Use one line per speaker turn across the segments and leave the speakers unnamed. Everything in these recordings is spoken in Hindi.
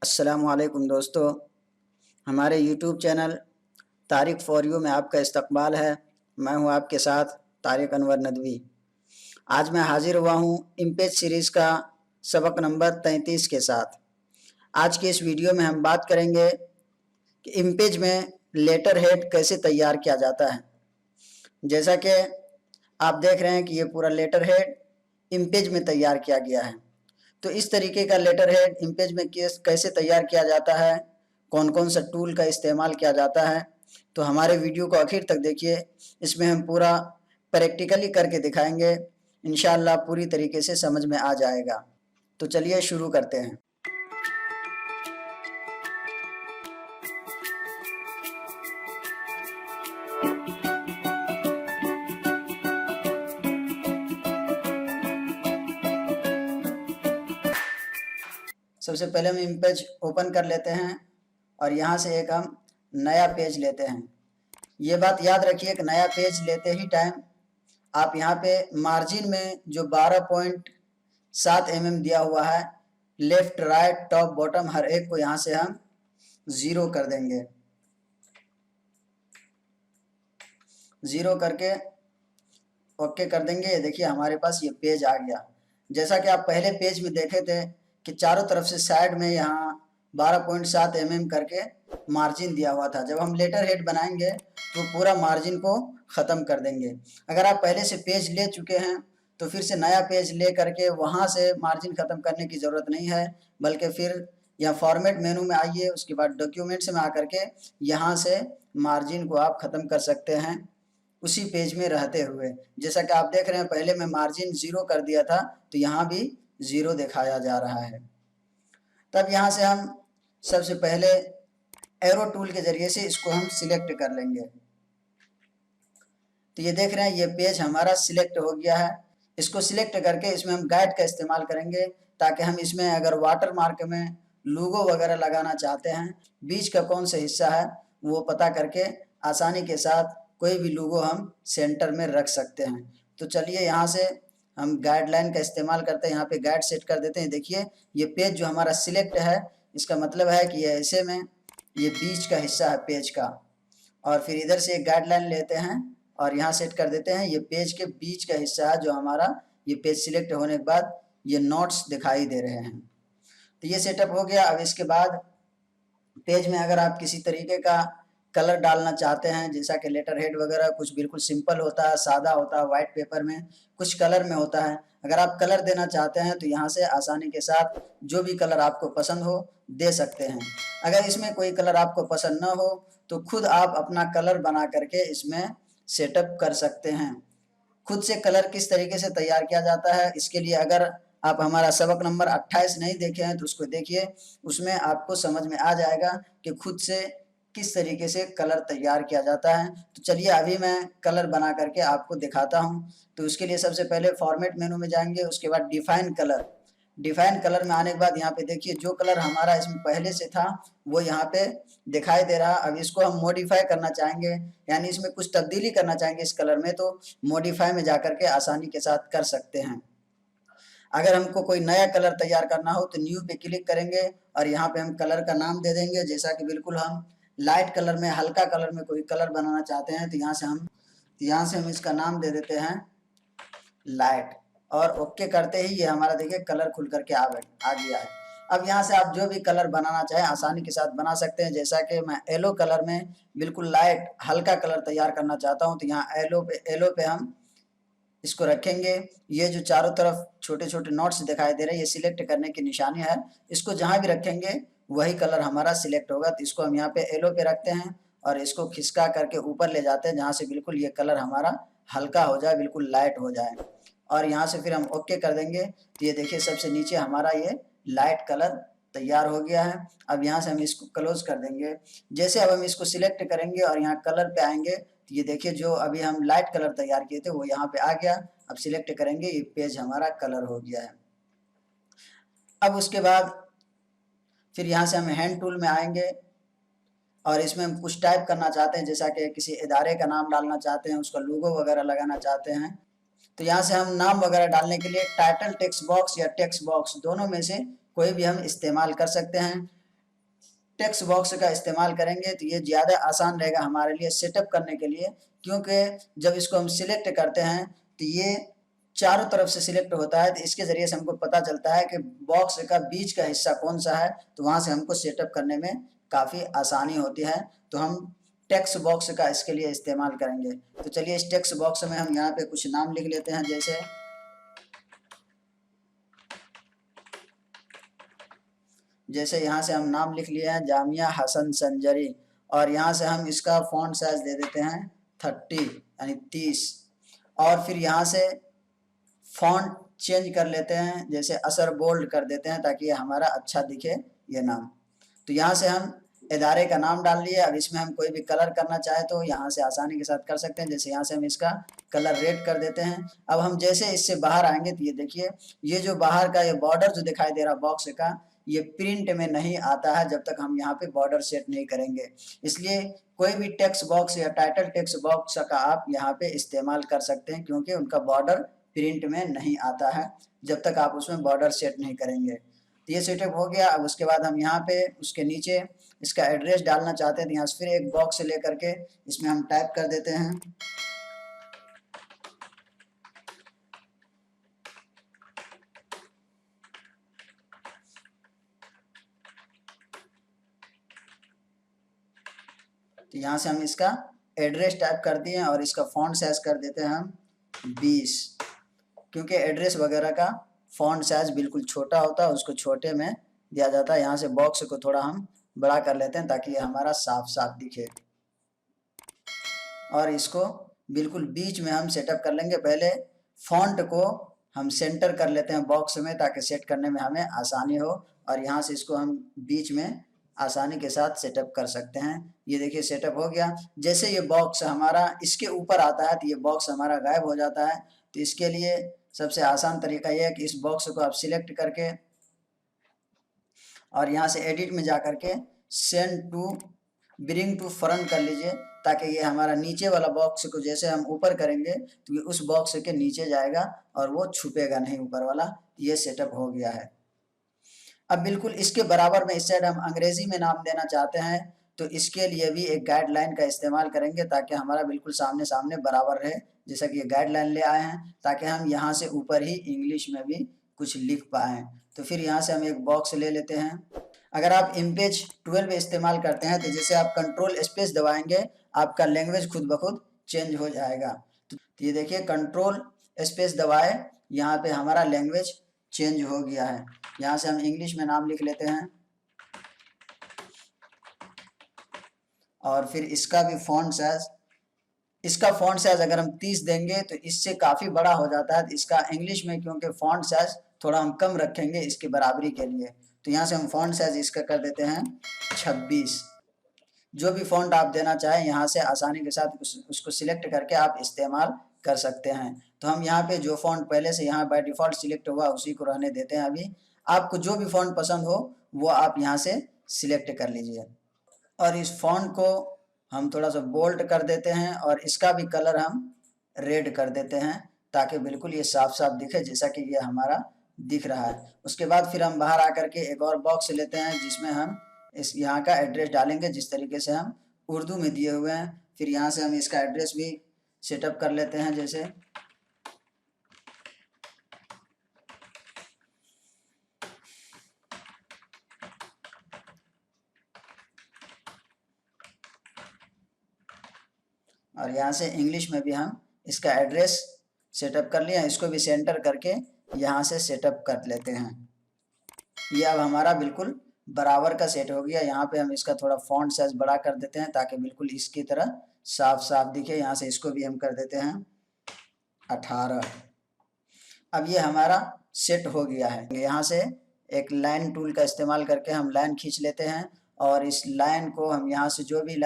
अस्सलामुअलैकुम दोस्तों, हमारे YouTube channel Tariq for you में आपका इस्तकबाल है। मैं हूं आपके साथ तारिक अनवर नदवी। आज मैं हाजिर हुआ हूं इम्पेज सीरीज़ का सबक नंबर 33 के साथ। आज के इस वीडियो में हम बात करेंगे कि इम्पेज में लेटर हेड कैसे तैयार किया जाता है। जैसा कि आप देख रहे हैं कि ये पूरा लेटर हेड इम्पेज में तैयार किया गया है। तो इस तरीके का लेटर हेड इम्पेज में कैसे तैयार किया जाता है, कौन कौन सा टूल का इस्तेमाल किया जाता है, तो हमारे वीडियो को आखिर तक देखिए। इसमें हम पूरा प्रैक्टिकली करके दिखाएंगे। इंशाअल्लाह पूरी तरीके से समझ में आ जाएगा। तो चलिए शुरू करते हैं। सबसे पहले हम इम्पेज ओपन कर लेते हैं और यहाँ से एक हम नया पेज लेते हैं। ये बात याद रखिए कि नया पेज लेते ही टाइम आप यहाँ पे मार्जिन में जो 12.7 mm दिया हुआ है, लेफ्ट राइट टॉप बॉटम हर एक को यहाँ से हम 0 कर देंगे। 0 करके ओके कर देंगे। ये देखिए हमारे पास ये पेज आ गया। जैसा कि आप पहले पेज में देखे थे कि चारों तरफ से साइड में यहाँ 12.7 mm करके मार्जिन दिया हुआ था। जब हम लेटर हेड बनाएंगे तो पूरा मार्जिन को ख़त्म कर देंगे। अगर आप पहले से पेज ले चुके हैं तो फिर से नया पेज ले करके वहाँ से मार्जिन ख़त्म करने की ज़रूरत नहीं है, बल्कि फिर यहाँ फॉर्मेट मेनू में आइए, उसके बाद डॉक्यूमेंट्स में आकर के यहाँ से मार्जिन को आप ख़त्म कर सकते हैं उसी पेज में रहते हुए। जैसा कि आप देख रहे हैं पहले मैं मार्जिन 0 कर दिया था तो यहाँ भी 0 दिखाया जा रहा है। तब यहाँ से हम सबसे पहले एरो टूल के जरिए से इसको हम सिलेक्ट कर लेंगे। तो ये देख रहे हैं ये पेज हमारा सिलेक्ट हो गया है। इसको सिलेक्ट करके इसमें हम गाइड का इस्तेमाल करेंगे ताकि हम इसमें अगर वाटर मार्क में लोगो वगैरह लगाना चाहते हैं, बीच का कौन सा हिस्सा है वो पता करके आसानी के साथ कोई भी लोगो हम सेंटर में रख सकते हैं। तो चलिए यहाँ से हम गाइडलाइन का इस्तेमाल करते हैं। यहाँ पे गाइड सेट कर देते हैं। देखिए ये पेज जो हमारा सिलेक्ट है, इसका मतलब है कि ये ऐसे में ये बीच का हिस्सा है पेज का। और फिर इधर से एक गाइडलाइन लेते हैं और यहाँ सेट कर देते हैं ये पेज के बीच का हिस्सा है जो हमारा ये पेज सिलेक्ट होने के बाद ये नोट्स दिखाई दे रहे हैं। तो ये सेटअप हो गया। अब इसके बाद पेज में अगर आप किसी तरीके का कलर डालना चाहते हैं, जैसा कि लेटर हेड वगैरह कुछ बिल्कुल सिंपल होता है, सादा होता है, वाइट पेपर में कुछ कलर में होता है। अगर आप कलर देना चाहते हैं तो यहाँ से आसानी के साथ जो भी कलर आपको पसंद हो दे सकते हैं। अगर इसमें कोई कलर आपको पसंद ना हो तो खुद आप अपना कलर बना करके इसमें सेटअप कर सकते हैं। खुद से कलर किस तरीके से तैयार किया जाता है, इसके लिए अगर आप हमारा सबक नंबर 28 नहीं देखे हैं तो उसको देखिए। उसमें आपको समझ में आ जाएगा कि खुद से किस तरीके से कलर तैयार किया जाता है। तो चलिए अभी मैं कलर बना करके आपको दिखाता हूँ। तो उसके लिए सबसे पहले फॉर्मेट मेनू में जाएंगे, उसके बाद डिफाइन कलर। डिफाइन कलर में आने के बाद यहाँ पे देखिए जो कलर हमारा इसमें पहले से था वो यहाँ पे दिखाई दे रहा। अब इसको हम मॉडिफाई करना चाहेंगे, यानी इसमें कुछ तब्दीली करना चाहेंगे इस कलर में, तो मॉडिफाई में जाकर के आसानी के साथ कर सकते हैं। अगर हमको कोई नया कलर तैयार करना हो तो न्यू पे क्लिक करेंगे और यहाँ पे हम कलर का नाम दे देंगे। जैसा कि बिल्कुल हम लाइट कलर में, हल्का कलर में कोई कलर बनाना चाहते हैं तो यहाँ से हम इसका नाम दे देते हैं लाइट। और ओके करते ही ये हमारा देखिए कलर खुल करके आ गया है। अब यहाँ से आप जो भी कलर बनाना चाहें आसानी के साथ बना सकते हैं। जैसा कि मैं येलो कलर में बिल्कुल लाइट हल्का कलर तैयार करना चाहता हूँ तो यहाँ येलो पे हम इसको रखेंगे। ये जो चारों तरफ छोटे छोटे नोट्स दिखाई दे रहे हैं ये सिलेक्ट करने की निशानी है। इसको जहाँ भी रखेंगे वही कलर हमारा सिलेक्ट होगा। तो इसको हम यहाँ पे येलो पे रखते हैं और इसको खिसका करके ऊपर ले जाते हैं जहाँ से बिल्कुल ये कलर हमारा हल्का हो जाए, बिल्कुल लाइट हो जाए। और यहाँ से फिर हम ओके कर देंगे। तो ये देखिए सबसे नीचे हमारा ये लाइट कलर तैयार हो गया है। अब यहाँ से हम इसको क्लोज कर देंगे। जैसे अब हम इसको सिलेक्ट करेंगे और यहाँ कलर पे आएंगे तो ये देखिए जो अभी हम लाइट कलर तैयार किए थे वो यहाँ पे आ गया। अब सिलेक्ट करेंगे, ये पेज हमारा कलर हो गया है। अब उसके बाद फिर यहाँ से हम हैंड टूल में आएंगे और इसमें हम कुछ टाइप करना चाहते हैं, जैसा कि किसी इदारे का नाम डालना चाहते हैं, उसका लोगो वगैरह लगाना चाहते हैं। तो यहाँ से हम नाम वगैरह डालने के लिए टाइटल टेक्स्ट बॉक्स या टेक्स्ट बॉक्स दोनों में से कोई भी हम इस्तेमाल कर सकते हैं। टेक्स्ट बॉक्स का इस्तेमाल करेंगे तो ये ज़्यादा आसान रहेगा हमारे लिए सेटअप करने के लिए, क्योंकि जब इसको हम सिलेक्ट करते हैं तो ये चारों तरफ से सिलेक्ट होता है, तो इसके ज़रिए से हमको पता चलता है कि बॉक्स का बीच का हिस्सा कौन सा है, तो वहाँ से हमको सेटअप करने में काफ़ी आसानी होती है। तो हम टेक्स्ट बॉक्स का इसके लिए इस्तेमाल करेंगे। तो चलिए इस टेक्स्ट बॉक्स में हम यहाँ पे कुछ नाम लिख लेते हैं, जैसे यहाँ से हम नाम लिख लिए हैं जामिया हसन संजरी, और यहाँ से हम इसका फॉन्ट साइज दे देते हैं 30 यानी 30, और फिर यहाँ से फॉन्ट चेंज कर लेते हैं, जैसे असर बोल्ड कर देते हैं ताकि ये हमारा अच्छा दिखे ये नाम। तो यहाँ से हम इदारे का नाम डाल लिए। अब इसमें हम कोई भी कलर करना चाहे तो यहाँ से आसानी के साथ कर सकते हैं, जैसे यहाँ से हम इसका कलर रेड कर देते हैं। अब हम जैसे इससे बाहर आएंगे तो ये देखिए, ये जो बाहर का ये बॉर्डर जो दिखाई दे रहा बॉक्स का, ये प्रिंट में नहीं आता है जब तक हम यहाँ पे बॉर्डर सेट नहीं करेंगे। इसलिए कोई भी टेक्स्ट बॉक्स या टाइटल टेक्स्ट बॉक्स का आप यहाँ पे इस्तेमाल कर सकते हैं, क्योंकि उनका बॉर्डर प्रिंट में नहीं आता है जब तक आप उसमें बॉर्डर सेट नहीं करेंगे। तो ये सेटअप हो गया। अब उसके बाद हम यहाँ पे उसके नीचे इसका एड्रेस डालना चाहते हैं, तो यहाँ से फिर एक बॉक्स ले करके इसमें हम टाइप कर देते हैं तो यहाँ से हम इसका एड्रेस टाइप कर दिए और इसका फॉन्ट साइज कर देते हैं हम 20, क्योंकि एड्रेस वगैरह का फॉन्ट साइज बिल्कुल छोटा होता है, उसको छोटे में दिया जाता है। यहाँ से बॉक्स को थोड़ा हम बड़ा कर लेते हैं ताकि ये हमारा साफ साफ दिखे, और इसको बिल्कुल बीच में हम सेटअप कर लेंगे। पहले फॉन्ट को हम सेंटर कर लेते हैं बॉक्स में ताकि सेट करने में हमें आसानी हो, और यहाँ से इसको हम बीच में आसानी के साथ सेटअप कर सकते हैं। ये देखिए सेटअप हो गया। जैसे ये बॉक्स हमारा इसके ऊपर आता है तो ये बॉक्स हमारा गायब हो जाता है। तो इसके लिए सबसे आसान तरीका ये है कि इस बॉक्स को आप सिलेक्ट करके और यहाँ से एडिट में जा करके send to bring to front कर लीजिए, ताकि ये हमारा नीचे वाला बॉक्स को जैसे हम ऊपर करेंगे तो ये उस बॉक्स के नीचे जाएगा और वो छुपेगा नहीं ऊपर वाला। ये सेटअप हो गया है। अब बिल्कुल इसके बराबर में इस साइड हम अंग्रेजी में नाम देना चाहते हैं, तो इसके लिए भी एक गाइडलाइन का इस्तेमाल करेंगे ताकि हमारा बिल्कुल सामने सामने बराबर रहे। जैसा कि ये गाइडलाइन ले आए हैं ताकि हम यहाँ से ऊपर ही इंग्लिश में भी कुछ लिख पाएँ। तो फिर यहाँ से हम एक बॉक्स ले लेते हैं। अगर आप इमेज 12 इस्तेमाल करते हैं तो जैसे आप कंट्रोल स्पेस दबाएंगे आपका लैंग्वेज खुद ब खुद चेंज हो जाएगा। तो ये देखिए कंट्रोल स्पेस दबाए, यहाँ पे हमारा लैंग्वेज चेंज हो गया है। यहाँ से हम इंग्लिश में नाम लिख लेते हैं, और फिर इसका भी फॉन्ट साइज अगर हम 30 देंगे तो इससे काफ़ी बड़ा हो जाता है। इसका इंग्लिश में क्योंकि फॉन्ट साइज थोड़ा हम कम रखेंगे इसकी बराबरी के लिए, तो यहाँ से हम फॉन्ट साइज इसका कर देते हैं 26। जो भी फॉन्ट आप देना चाहें यहाँ से आसानी के साथ उसको सिलेक्ट करके आप इस्तेमाल कर सकते हैं। तो हम यहाँ पे जो फॉन्ट पहले से यहाँ बाय डिफ़ॉल्ट सिलेक्ट हुआ उसी को रहने देते हैं। अभी आपको जो भी फॉन्ट पसंद हो वो आप यहाँ से सिलेक्ट कर लीजिए, और इस फॉन्ट को हम थोड़ा सा बोल्ड कर देते हैं और इसका भी कलर हम रेड कर देते हैं ताकि बिल्कुल ये साफ साफ दिखे जैसा कि ये हमारा दिख रहा है। उसके बाद फिर हम बाहर आकर के एक और बॉक्स लेते हैं जिसमें हम इस यहाँ का एड्रेस डालेंगे जिस तरीके से हम उर्दू में दिए हुए हैं। फिर यहाँ से हम इसका एड्रेस भी सेटअप कर लेते हैं, जैसे और यहाँ से इंग्लिश में भी हम इसका एड्रेस सेटअप कर लिया। इसको भी सेंटर करके यहाँ से सेटअप कर लेते हैं। ये अब हमारा बिल्कुल बराबर का सेट हो गया। यहाँ पे हम इसका थोड़ा फॉन्ट साइज बड़ा कर देते हैं ताकि बिल्कुल इसकी तरह साफ साफ दिखे। यहाँ से इसको भी हम कर देते हैं 18। अब ये हमारा सेट हो गया है। यहाँ से एक लाइन टूल का इस्तेमाल करके हम लाइन खींच लेते हैं, और इस लाइन को हम यहाँ से जो भी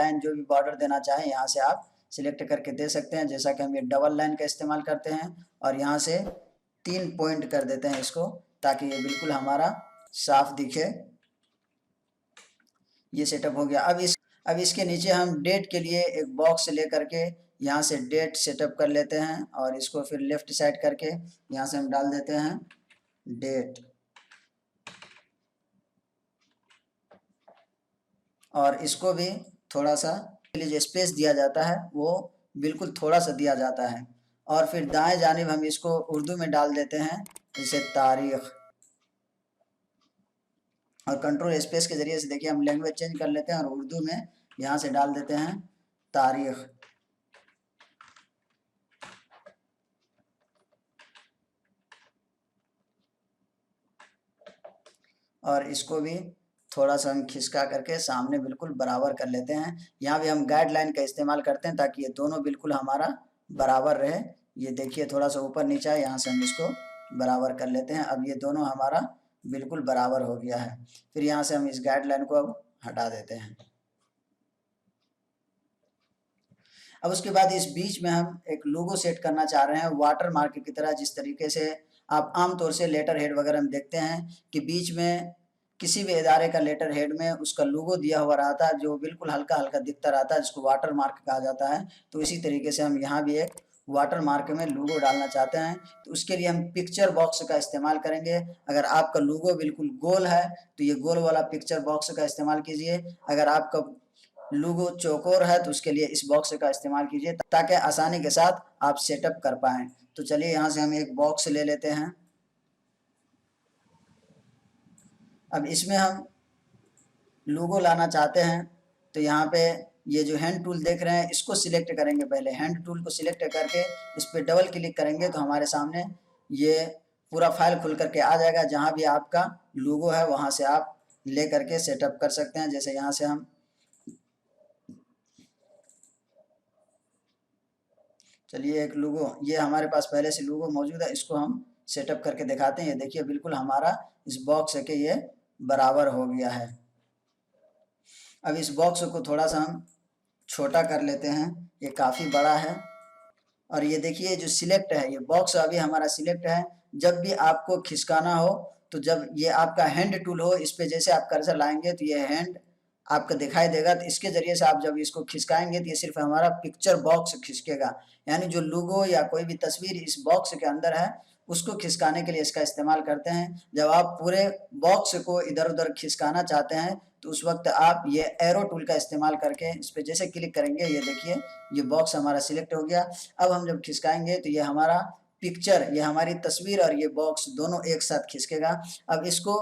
बॉर्डर देना चाहें यहाँ से आप सिलेक्ट करके दे सकते हैं। जैसा कि हम ये डबल लाइन का इस्तेमाल करते हैं, और यहाँ से 3 पॉइंट कर देते हैं इसको ताकि ये बिल्कुल हमारा साफ दिखे। ये सेटअप हो गया। अब इसके नीचे हम डेट के लिए एक बॉक्स ले करके यहाँ से डेट सेटअप कर लेते हैं, और इसको फिर लेफ्ट साइड करके यहाँ से हम डाल देते हैं डेट। और इसको भी थोड़ा सा के लिए जो स्पेस दिया जाता है वो बिल्कुल थोड़ा सा दिया जाता है। और फिर दाएं जानिब हम इसको उर्दू में डाल देते हैं, जैसे तारीख, और कंट्रोल स्पेस के जरिए से देखिए हम लैंग्वेज चेंज कर लेते हैं और उर्दू में यहाँ से डाल देते हैं तारीख। और इसको भी थोड़ा सा हम खिसका करके सामने बिल्कुल बराबर कर लेते हैं। यहाँ भी हम गाइडलाइन का इस्तेमाल करते हैं ताकि ये दोनों बिल्कुल हमारा बराबर रहे। ये देखिए थोड़ा सा ऊपर नीचा है, यहाँ से हम इसको बराबर कर लेते हैं। अब ये दोनों हमारा बिल्कुल बराबर हो गया है। फिर यहाँ से हम इस गाइडलाइन को अब हटा देते हैं। अब उसके बाद इस बीच में हम एक लोगो सेट करना चाह रहे हैं वाटर मार्क की तरह। जिस तरीके से आप आमतौर से लेटर हेड वगैरह में देखते हैं कि बीच में किसी भी इदारे का लेटर हेड में उसका लोगो दिया हुआ रहता है, जो बिल्कुल हल्का हल्का दिखता रहता है, जिसको वाटर मार्क कहा जाता है। तो इसी तरीके से हम यहाँ भी एक वाटर मार्क में लोगो डालना चाहते हैं, तो उसके लिए हम पिक्चर बॉक्स का इस्तेमाल करेंगे। अगर आपका लोगो बिल्कुल गोल है तो ये गोल वाला पिक्चर बॉक्स का इस्तेमाल कीजिए। अगर आपका लोगो चौकोर है तो उसके लिए इस बॉक्स का इस्तेमाल कीजिए ताकि आसानी के साथ आप सेटअप कर पाएँ। तो चलिए यहाँ से हम एक बॉक्स ले लेते हैं। अब इसमें हम लोगो लाना चाहते हैं, तो यहाँ पे ये जो हैंड टूल देख रहे हैं इसको सिलेक्ट करेंगे। पहले हैंड टूल को सिलेक्ट करके इस पर डबल क्लिक करेंगे तो हमारे सामने ये पूरा फाइल खुल करके आ जाएगा। जहाँ भी आपका लोगो है वहाँ से आप ले करके सेटअप कर सकते हैं। जैसे यहाँ से हम चलिए एक लोगो, ये हमारे पास पहले से लोगो मौजूद है, इसको हम सेटअप करके दिखाते हैं। ये देखिए बिल्कुल हमारा इस बॉक्स के ये बराबर हो गया है। अब इस बॉक्स को थोड़ा सा हम छोटा कर लेते हैं, ये काफ़ी बड़ा है। और ये देखिए जो सिलेक्ट है, ये बॉक्स अभी हमारा सिलेक्ट है। जब भी आपको खिसकाना हो तो जब ये आपका हैंड टूल हो, इस पे जैसे आप कर्सर लाएंगे तो ये हैंड आपको दिखाई देगा। तो इसके जरिए से आप जब इसको खिसकाएंगे तो ये सिर्फ हमारा पिक्चर बॉक्स खिसकेगा, यानी जो लोगो या कोई भी तस्वीर इस बॉक्स के अंदर है उसको खिसकाने के लिए इसका इस्तेमाल करते हैं। जब आप पूरे बॉक्स को इधर उधर खिसकाना चाहते हैं तो उस वक्त आप ये एरो टूल का इस्तेमाल करके इस पर जैसे क्लिक करेंगे, ये देखिए ये बॉक्स हमारा सिलेक्ट हो गया। अब हम जब खिसकाएंगे तो ये हमारा पिक्चर, ये हमारी तस्वीर और ये बॉक्स दोनों एक साथ खिसकेगा। अब इसको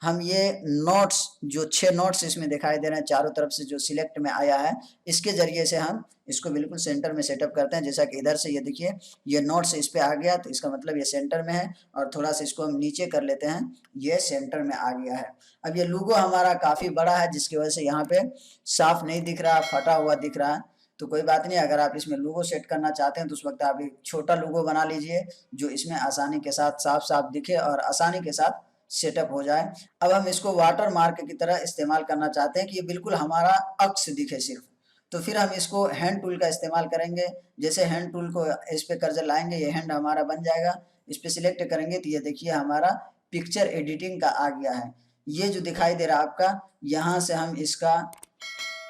हम ये नोट्स, जो 6 नोट्स इसमें दिखाई दे रहे हैं चारों तरफ से जो सिलेक्ट में आया है, इसके जरिए से हम इसको बिल्कुल सेंटर में सेटअप करते हैं। जैसा कि इधर से ये देखिए ये नोट्स इस पे आ गया, तो इसका मतलब ये सेंटर में है। और थोड़ा सा इसको हम नीचे कर लेते हैं, ये सेंटर में आ गया है। अब ये लोगो हमारा काफ़ी बड़ा है जिसकी वजह से यहाँ पे साफ नहीं दिख रहा, फटा हुआ दिख रहा है। तो कोई बात नहीं, अगर आप इसमें लोगो सेट करना चाहते हैं तो उस वक्त आप एक छोटा लोगो बना लीजिए जो इसमें आसानी के साथ साफ साफ दिखे और आसानी के साथ सेटअप हो जाए। अब हम इसको वाटर मार्क की तरह इस्तेमाल करना चाहते हैं कि ये बिल्कुल हमारा अक्स दिखे सिर्फ। तो फिर हम इसको हैंड टूल का इस्तेमाल करेंगे। जैसे हैंड टूल को इस पे कर्सर लाएंगे, ये हैंड हमारा बन जाएगा। इस पे सिलेक्ट करेंगे तो ये देखिए हमारा पिक्चर एडिटिंग का आ गया है। ये जो दिखाई दे रहा है आपका, यहाँ से हम इसका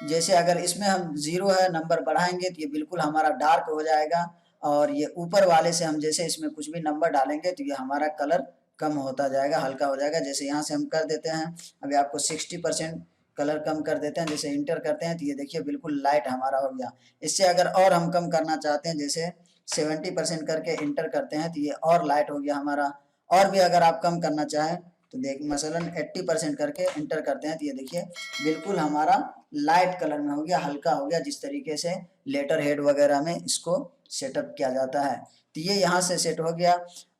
जैसे अगर इसमें हम 0 है नंबर बढ़ाएंगे तो ये बिल्कुल हमारा डार्क हो जाएगा। और ये ऊपर वाले से हम जैसे इसमें कुछ भी नंबर डालेंगे तो ये हमारा कलर कम होता जाएगा, हल्का हो जाएगा। जैसे यहाँ से हम कर देते हैं, अभी आपको 60% कलर कम कर देते हैं। जैसे इंटर करते हैं तो ये देखिए बिल्कुल लाइट हमारा हो गया। इससे अगर और हम कम करना चाहते हैं, जैसे 70% करके इंटर करते हैं तो ये और लाइट हो गया हमारा। और भी अगर आप कम करना चाहें तो देख मसलन 80% करके इंटर करते हैं तो ये देखिए बिल्कुल हमारा लाइट कलर में हो गया, हल्का हो गया। जिस तरीके से लेटर हेड वगैरह में इसको सेटअप किया जाता है, तो ये यहाँ से सेट हो गया।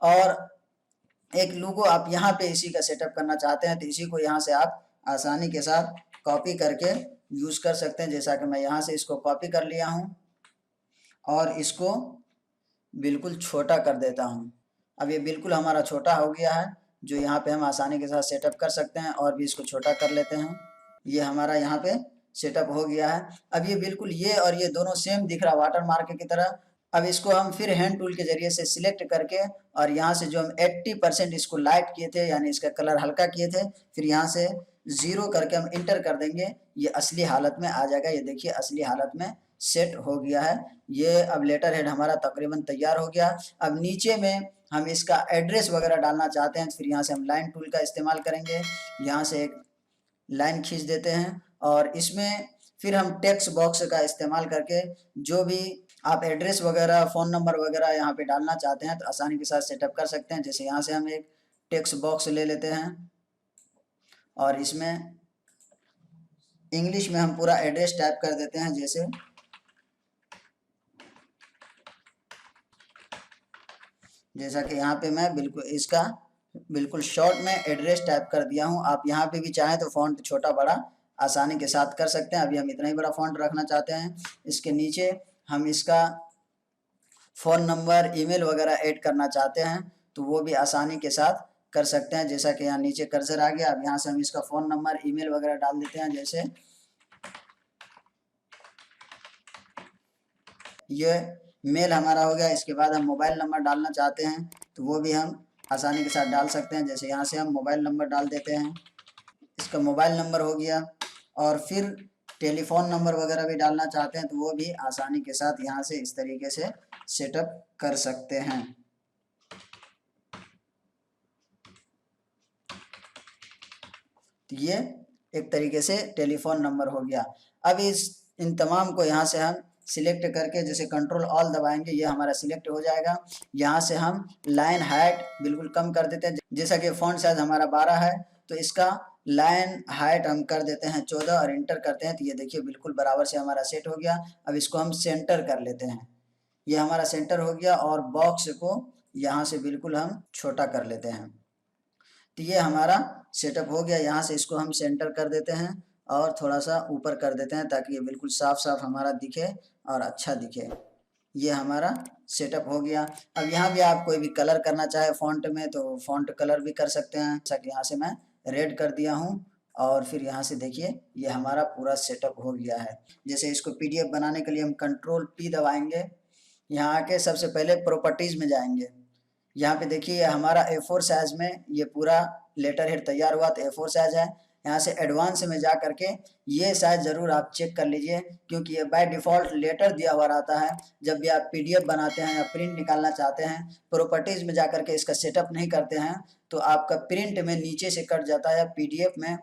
और एक लोगो आप यहाँ पे इसी का सेटअप करना चाहते हैं तो इसी को यहाँ से आप आसानी के साथ कॉपी करके यूज़ कर सकते हैं। जैसा कि मैं यहाँ से इसको कॉपी कर लिया हूँ और इसको बिल्कुल छोटा कर देता हूँ। अब ये बिल्कुल हमारा छोटा हो गया है, जो यहाँ पे हम आसानी के साथ सेटअप कर सकते हैं। और भी इसको छोटा कर लेते हैं, ये हमारा यहाँ पे सेटअप हो गया है। अब ये बिल्कुल ये और ये दोनों सेम दिख रहा है वाटर मार्क की तरह। अब इसको हम फिर हैंड टूल के जरिए से सिलेक्ट करके और यहाँ से जो हम 80% इसको लाइट किए थे, यानी इसका कलर हल्का किए थे, फिर यहाँ से 0 करके हम इंटर कर देंगे, ये असली हालत में आ जाएगा। ये देखिए असली हालत में सेट हो गया है। ये अब लेटर हेड हमारा तकरीबन तैयार हो गया। अब नीचे में हम इसका एड्रेस वगैरह डालना चाहते हैं तो फिर यहाँ से हम लाइन टूल का इस्तेमाल करेंगे। यहाँ से एक लाइन खींच देते हैं और इसमें फिर हम टेक्स्ट बॉक्स का इस्तेमाल करके जो भी आप एड्रेस वगैरह, फ़ोन नंबर वगैरह यहाँ पे डालना चाहते हैं तो आसानी के साथ सेटअप कर सकते हैं। जैसे यहाँ से हम एक टेक्स्ट बॉक्स ले लेते हैं और इसमें इंग्लिश में हम पूरा एड्रेस टाइप कर देते हैं। जैसा कि यहाँ पे मैं बिल्कुल शॉर्ट में एड्रेस टाइप कर दिया हूँ। आप यहाँ पे भी चाहें तो फ़ॉन्ट छोटा बड़ा आसानी के साथ कर सकते हैं। अभी हम इतना ही बड़ा फ़ॉन्ट रखना चाहते हैं। इसके नीचे हम इसका फ़ोन नंबर, ईमेल वगैरह ऐड करना चाहते हैं तो वो भी आसानी के साथ कर सकते हैं। जैसा कि यहाँ नीचे कर्सर आ गया, अब यहाँ से हम इसका फ़ोन नंबर, ईमेल वगैरह डाल देते हैं। जैसे ये मेल हमारा हो गया। इसके बाद हम मोबाइल नंबर डालना चाहते हैं तो वो भी हम आसानी के साथ डाल सकते हैं। जैसे यहाँ से हम मोबाइल नंबर डाल देते हैं, इसका मोबाइल नंबर हो गया। और फिर टेलीफोन नंबर वगैरह भी डालना चाहते हैं तो वो भी आसानी के साथ यहाँ से इस तरीके से सेटअप कर सकते हैं। तो ये एक तरीके से टेलीफोन नंबर हो गया। अब इन तमाम को यहाँ से हम सिलेक्ट करके जैसे कंट्रोल ऑल दबाएंगे, ये हमारा सिलेक्ट हो जाएगा। यहाँ से हम लाइन हाइट बिल्कुल कम कर देते हैं। जैसा कि फ़ॉन्ट साइज हमारा 12 है तो इसका लाइन हाइट हम कर देते हैं 14 और इंटर करते हैं तो ये देखिए बिल्कुल बराबर से हमारा सेट हो गया। अब इसको हम सेंटर कर लेते हैं, ये हमारा सेंटर हो गया। और बॉक्स को यहाँ से बिल्कुल हम छोटा कर लेते हैं तो ये हमारा सेटअप हो गया। यहाँ से इसको हम सेंटर कर देते हैं और थोड़ा सा ऊपर कर देते हैं ताकि ये बिल्कुल साफ साफ हमारा दिखे और अच्छा दिखे। ये हमारा सेटअप हो गया। अब यहाँ भी आप कोई भी कलर करना चाहे फ़ॉन्ट में तो फ़ॉन्ट कलर भी कर सकते हैं। जैसा कि यहाँ से मैं रेड कर दिया हूँ और फिर यहाँ से देखिए ये हमारा पूरा सेटअप हो गया है। जैसे इसको PDF बनाने के लिए हम कंट्रोल P दबाएंगे। यहाँ आके सबसे पहले प्रॉपर्टीज़ में जाएंगे। यहाँ पे देखिए हमारा A4 साइज में ये पूरा लेटर हेड तैयार हुआ तो A4 साइज है। यहाँ से एडवांस में जा करके ये साइज ज़रूर आप चेक कर लीजिए क्योंकि ये बाय डिफ़ॉल्ट लेटर दिया हुआ रहता है। जब भी आप PDF बनाते हैं या प्रिंट निकालना चाहते हैं, प्रॉपर्टीज़ में जा करके इसका सेटअप नहीं करते हैं तो आपका प्रिंट में नीचे से कट जाता है। PDF में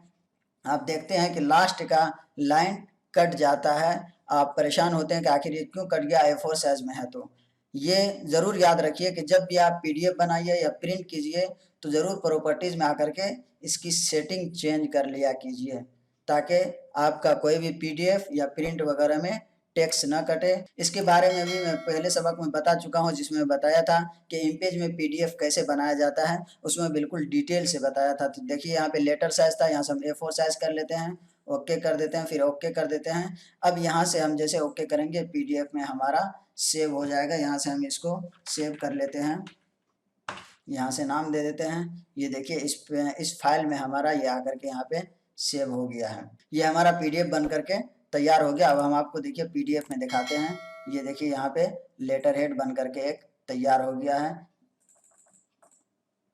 आप देखते हैं कि लास्ट का लाइन कट जाता है। आप परेशान होते हैं कि आखिर ये क्यों कट गया, A4 साइज में है। तो ये ज़रूर याद रखिए कि जब भी आप PDF बनाइए या प्रिंट कीजिए तो ज़रूर प्रॉपर्टीज़ में आकर के इसकी सेटिंग चेंज कर लिया कीजिए ताकि आपका कोई भी PDF या प्रिंट वगैरह में टेक्स्ट ना कटे। इसके बारे में भी मैं पहले सबक में बता चुका हूँ जिसमें बताया था कि इमेज में PDF कैसे बनाया जाता है, उसमें बिल्कुल डिटेल से बताया था। तो देखिए यहाँ पे लेटर साइज था, यहाँ से हम A4 साइज कर लेते हैं, ओके कर देते हैं, फिर ओके कर देते हैं। अब यहाँ से हम जैसे ओके करेंगे PDF में हमारा सेव हो जाएगा। यहाँ से हम इसको सेव कर लेते हैं, यहाँ से नाम दे देते हैं। ये देखिए इस फाइल में हमारा ये आकर के यहाँ पे सेव हो गया है। ये हमारा PDF बन करके तैयार हो गया। अब हम आपको देखिए PDF में दिखाते हैं। ये देखिए यहाँ पे लेटर हेड बन करके एक तैयार हो गया है।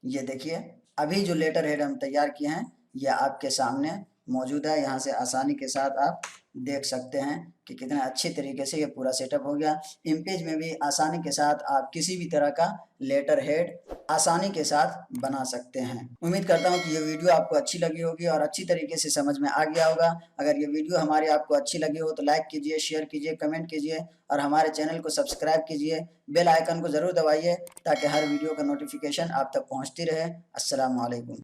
ये देखिए अभी जो लेटर हेड हम तैयार किए हैं ये आपके सामने मौजूद है। यहाँ से आसानी के साथ आप देख सकते हैं कि कितने अच्छे तरीके से ये पूरा सेटअप हो गया। इमेज में भी आसानी के साथ आप किसी भी तरह का लेटर हेड आसानी के साथ बना सकते हैं। उम्मीद करता हूँ कि ये वीडियो आपको अच्छी लगी होगी और अच्छी तरीके से समझ में आ गया होगा। अगर ये वीडियो हमारी आपको अच्छी लगी हो तो लाइक कीजिए, शेयर कीजिए, कमेंट कीजिए और हमारे चैनल को सब्सक्राइब कीजिए। बेल आइकन को ज़रूर दबाइए ताकि हर वीडियो का नोटिफिकेशन आप तक पहुँचती रहे। अस्सलाम वालेकुम।